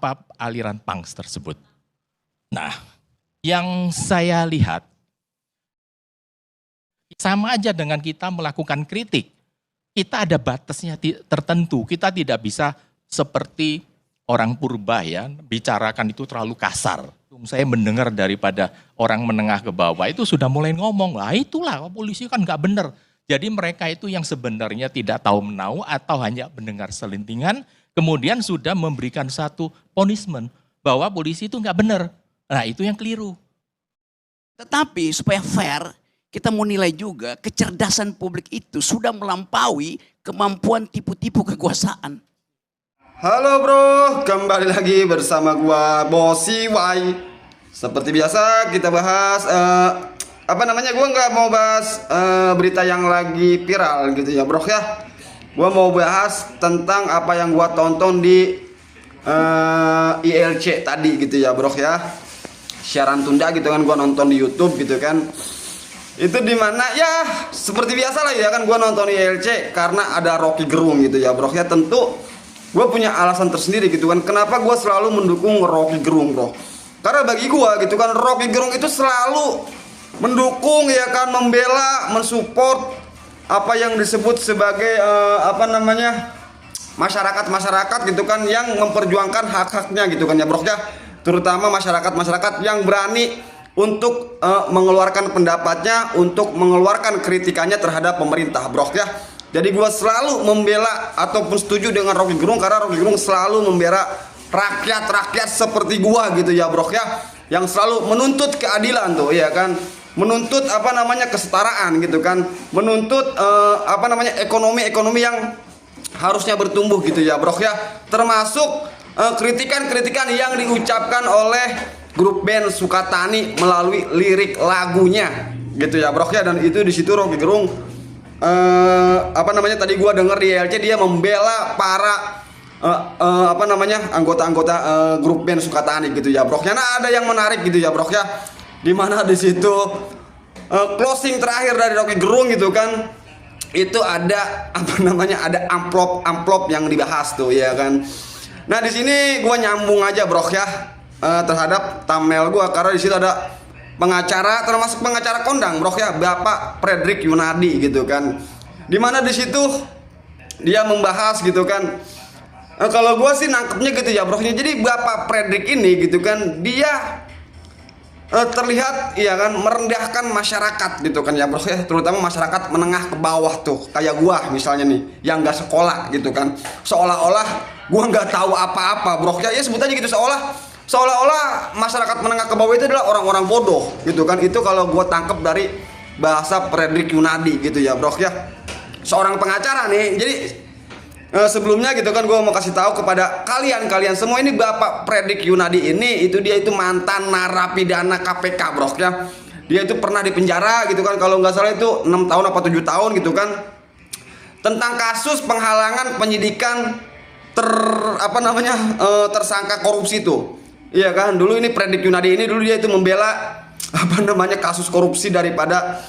apa aliran punks tersebut. Nah, yang saya lihat sama aja dengan kita melakukan kritik. Kita ada batasnya tertentu. Kita tidak bisa seperti orang purba ya, bicarakan itu terlalu kasar. Saya mendengar daripada orang menengah ke bawah itu sudah mulai ngomong, lah itulah polisi kan nggak benar. Jadi mereka itu yang sebenarnya tidak tahu menau atau hanya mendengar selintingan, kemudian sudah memberikan satu punishment bahwa polisi itu nggak benar. Nah itu yang keliru. Tetapi supaya fair, kita mau nilai juga kecerdasan publik itu sudah melampaui kemampuan tipu-tipu kekuasaan. Halo bro, kembali lagi bersama gua Bosi Y. Seperti biasa kita bahas gua nggak mau bahas berita yang lagi viral gitu ya bro ya. Gua mau bahas tentang apa yang gua tonton di ILC tadi gitu ya bro ya. Siaran tunda gitu kan, gua nonton di YouTube gitu kan. Itu dimana ya seperti biasa lah ya kan, gua nonton ILC karena ada Rocky Gerung gitu ya bro ya. Tentu gue punya alasan tersendiri gitu kan, kenapa gue selalu mendukung Rocky Gerung bro. Karena bagi gue gitu kan, Rocky Gerung itu selalu mendukung ya kan, membela, mensupport apa yang disebut sebagai masyarakat gitu kan, yang memperjuangkan hak-haknya gitu kan ya bro ya. Terutama masyarakat yang berani untuk mengeluarkan pendapatnya, untuk mengeluarkan kritikannya terhadap pemerintah bro ya. Jadi gue selalu membela ataupun setuju dengan Rocky Gerung karena Rocky Gerung selalu membela rakyat seperti gue gitu ya bro ya, yang selalu menuntut keadilan tuh ya kan, menuntut kesetaraan gitu kan, menuntut ekonomi yang harusnya bertumbuh gitu ya bro ya, termasuk kritikan yang diucapkan oleh grup band Sukatani melalui lirik lagunya gitu ya bro ya. Dan itu di situ Rocky Gerung tadi gua denger di ILC dia membela para anggota-anggota grup band Sukatani gitu ya bro. Nah ada yang menarik gitu ya bro ya, dimana di situ closing terakhir dari Rocky Gerung gitu kan, itu ada ada amplop yang dibahas tuh ya kan. Nah di sini gua nyambung aja bro ya terhadap thumbnail gua, karena di situ ada pengacara, termasuk pengacara kondang bro ya, Bapak Fredrik Yunadi gitu kan, dimana di situ dia membahas gitu kan, kalau gue sih nangkepnya gitu ya bro. Jadi Bapak Fredrik ini gitu kan, dia terlihat ya kan merendahkan masyarakat gitu kan ya bro ya, terutama masyarakat menengah ke bawah tuh kayak gua misalnya nih yang nggak sekolah gitu kan, seolah-olah gua nggak tahu apa-apa bro ya, sebutannya gitu, seolah-olah masyarakat menengah ke bawah itu adalah orang-orang bodoh gitu kan. Itu kalau gue tangkep dari bahasa Fredrik Yunadi gitu ya bro ya, seorang pengacara nih. Jadi sebelumnya gitu kan gue mau kasih tahu kepada kalian semua, ini Bapak Fredrik Yunadi ini dia itu mantan narapidana KPK bro ya. Dia itu pernah dipenjara gitu kan, kalau nggak salah itu 6 tahun apa 7 tahun gitu kan, tentang kasus penghalangan penyidikan tersangka korupsi tuh. Iya kan, dulu ini Fredrik Yunadi ini dulu dia itu membela kasus korupsi daripada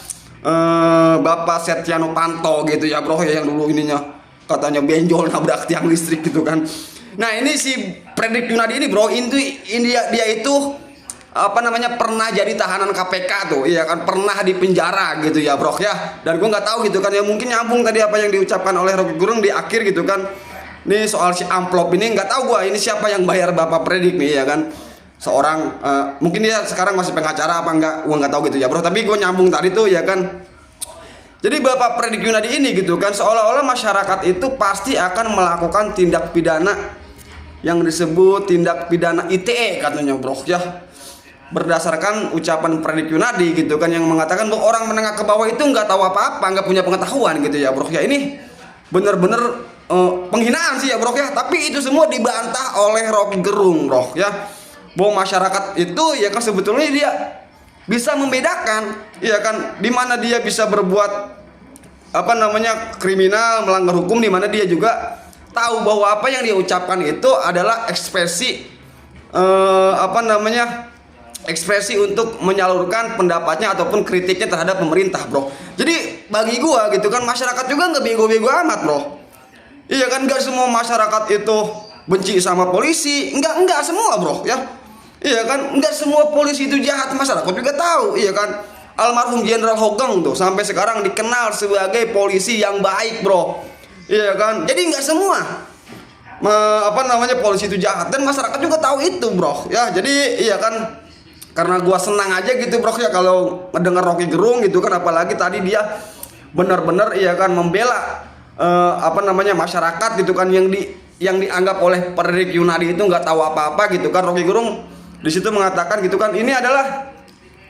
Bapak Setia Novanto gitu ya bro ya, yang dulu ininya katanya benjol nabrak tiang listrik gitu kan. Nah ini si Fredrik Yunadi ini bro, dia itu pernah jadi tahanan KPK tuh, iya kan, pernah di penjara gitu ya bro ya. Dan gue nggak tahu gitu kan ya, mungkin nyambung tadi apa yang diucapkan oleh Rocky Gerung di akhir gitu kan. Nih soal si amplop ini nggak tahu gua ini siapa yang bayar Bapak Fredrik nih ya kan, seorang mungkin dia sekarang masih pengacara apa enggak, gua nggak tahu gitu ya bro. Tapi gua nyambung tadi tuh ya kan. Jadi Bapak Fredrik Yunadi ini gitu kan, seolah-olah masyarakat itu pasti akan melakukan tindak pidana yang disebut tindak pidana ITE katanya bro ya, berdasarkan ucapan Fredrik Yunadi gitu kan, yang mengatakan bahwa orang menengah ke bawah itu nggak tahu apa-apa, nggak punya pengetahuan gitu ya bro ya. Ini bener-bener penghinaan sih ya bro ya, tapi itu semua dibantah oleh Rocky Gerung bro ya, bahwa masyarakat itu ya kan sebetulnya dia bisa membedakan ya kan, dimana dia bisa berbuat kriminal, melanggar hukum, dimana dia juga tahu bahwa apa yang dia ucapkan itu adalah ekspresi ekspresi untuk menyalurkan pendapatnya ataupun kritiknya terhadap pemerintah bro. Jadi bagi gua gitu kan, masyarakat juga nggak bego-bego amat bro. Iya kan, gak semua masyarakat itu benci sama polisi. Enggak semua bro ya. Iya kan, enggak semua polisi itu jahat, masyarakat juga tahu, iya kan. Almarhum Jenderal Hogeng tuh sampai sekarang dikenal sebagai polisi yang baik bro. Iya kan, jadi enggak semua polisi itu jahat, dan masyarakat juga tahu itu bro ya. Jadi iya kan, karena gua senang aja gitu bro ya kalau mendengar Rocky Gerung gitu kan, apalagi tadi dia benar-benar iya kan membela masyarakat gitu kan, yang dianggap oleh Fredrik Yunadi itu nggak tahu apa-apa gitu kan. Rocky Gerung di situ mengatakan gitu kan, ini adalah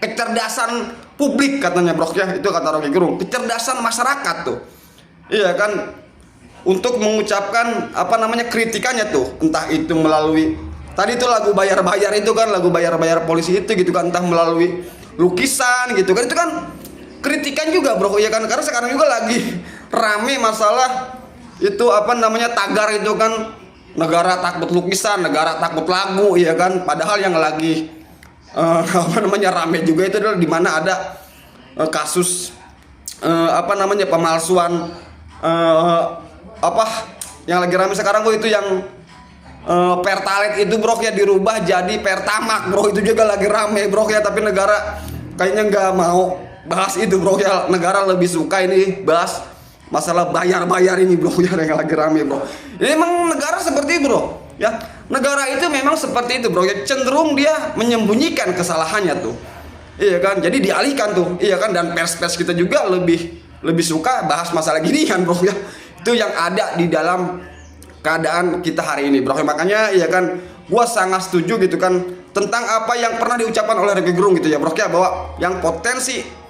kecerdasan publik katanya bro ya, itu kata Rocky Gerung, kecerdasan masyarakat tuh iya kan, untuk mengucapkan kritikannya tuh, entah itu melalui tadi itu lagu bayar-bayar itu kan, lagu bayar-bayar polisi itu gitu kan, entah melalui lukisan gitu kan, itu kan kritikan juga bro ya kan. Karena sekarang juga lagi rame masalah itu tagar itu kan, negara takut lukisan, negara takut lagu ya kan. Padahal yang lagi rame juga itu adalah di mana ada kasus pemalsuan yang lagi rame sekarang bro, itu yang Pertalite itu bro ya dirubah jadi Pertamak bro, itu juga lagi rame bro ya. Tapi negara kayaknya nggak mau bahas itu bro ya, negara lebih suka ini bahas masalah bayar-bayar ini bro ya, yang lagi rame bro. Ini memang negara seperti itu bro ya, negara itu memang seperti itu bro ya, cenderung dia menyembunyikan kesalahannya tuh iya kan, jadi dialihkan tuh iya kan. Dan pers-pers kita juga lebih suka bahas masalah ginian bro ya, itu yang ada di dalam keadaan kita hari ini bro. Makanya iya kan, gua sangat setuju gitu kan tentang apa yang pernah diucapkan oleh Rocky Gerung gitu ya bro ya, bahwa yang potensi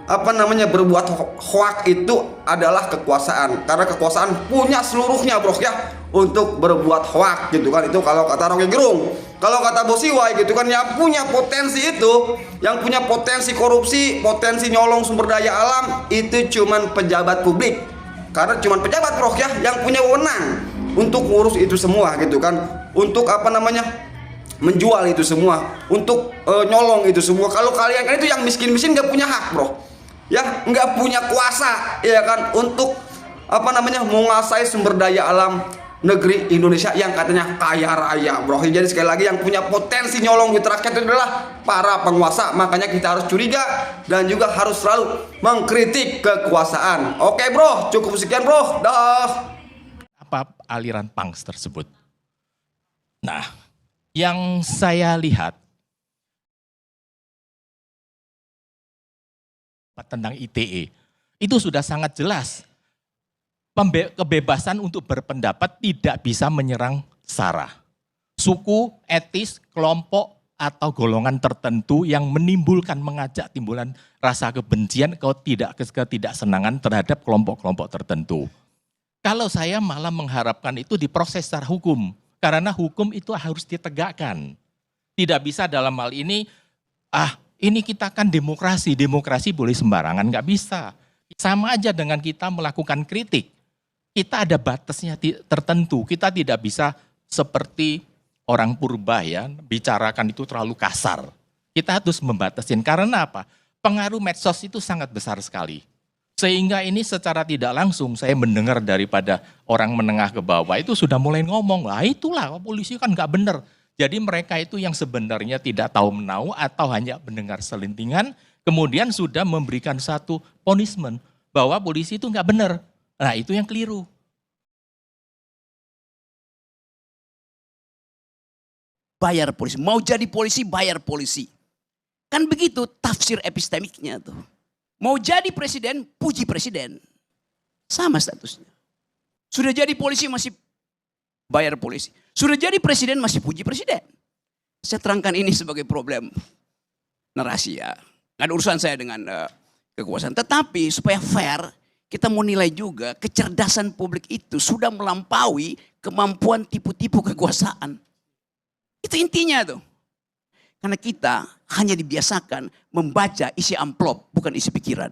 berbuat hoak itu adalah kekuasaan, karena kekuasaan punya seluruhnya bro ya untuk berbuat hoak gitu kan. Itu kalau kata Rocky Gerung. Kalau kata Bosiwai gitu kan, yang punya potensi itu, yang punya potensi korupsi, potensi nyolong sumber daya alam, itu cuman pejabat publik. Karena cuman pejabat bro ya yang punya wewenang untuk ngurus itu semua gitu kan, untuk menjual itu semua, untuk nyolong itu semua. Kalau kalian kan itu yang miskin-miskin nggak punya hak bro ya, nggak punya kuasa ya kan untuk menguasai sumber daya alam negeri Indonesia yang katanya kaya raya bro. Jadi sekali lagi, yang punya potensi nyolong duit rakyat itu adalah para penguasa. Makanya kita harus curiga dan juga harus selalu mengkritik kekuasaan. Oke bro, cukup sekian bro, dah. Apa aliran punks tersebut? Nah, yang saya lihat tentang ITE itu sudah sangat jelas, kebebasan untuk berpendapat tidak bisa menyerang sara, suku, etis, kelompok atau golongan tertentu yang mengajak timbulan rasa kebencian, ketidaksenangan terhadap kelompok-kelompok tertentu. Kalau saya malah mengharapkan itu diproses secara hukum, karena hukum itu harus ditegakkan. Tidak bisa dalam hal ini, ini kita kan demokrasi boleh sembarangan, nggak bisa. Sama aja dengan kita melakukan kritik. Kita ada batasnya tertentu, kita tidak bisa seperti orang purba ya, bicarakan itu terlalu kasar. Kita harus membatasin, karena apa? Pengaruh medsos itu sangat besar sekali. Sehingga ini secara tidak langsung saya mendengar daripada orang menengah ke bawah itu sudah mulai ngomong, itulah polisi kan nggak benar. Jadi mereka itu yang sebenarnya tidak tahu menahu atau hanya mendengar selintingan, kemudian sudah memberikan satu punishment bahwa polisi itu nggak benar. Nah itu yang keliru. Bayar polisi, mau jadi polisi bayar polisi. Kan begitu tafsir epistemiknya tuh. Mau jadi presiden, puji presiden. Sama statusnya. Sudah jadi polisi masih bayar polisi. Sudah jadi presiden masih puji presiden. Saya terangkan ini sebagai problem narasi ya. Nggak ada urusan saya dengan kekuasaan. Tetapi supaya fair, kita mau nilai juga kecerdasan publik itu sudah melampaui kemampuan tipu-tipu kekuasaan. Itu intinya tuh. Karena kita hanya dibiasakan membaca isi amplop, bukan isi pikiran.